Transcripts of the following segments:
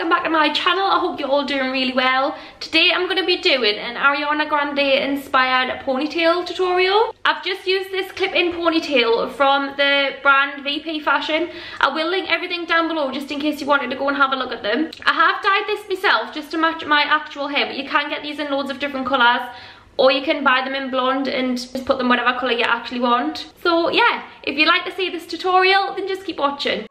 welcome back to my channel. I hope you're all doing really well. Today I'm going to be doing an Ariana Grande inspired ponytail tutorial. I've just used this clip-in ponytail from the brand VP Fashion. I will link everything down below just in case you wanted to go and have a look at them. I have dyed this myself just to match my actual hair, but you can get these in loads of different colours, or you can buy them in blonde and just put them whatever colour you actually want. So yeah, if you'd like to see this tutorial, then just keep watching.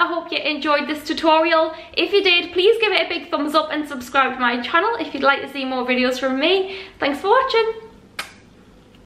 I hope you enjoyed this tutorial. If you did, please give it a big thumbs up and subscribe to my channel if you'd like to see more videos from me. Thanks for watching.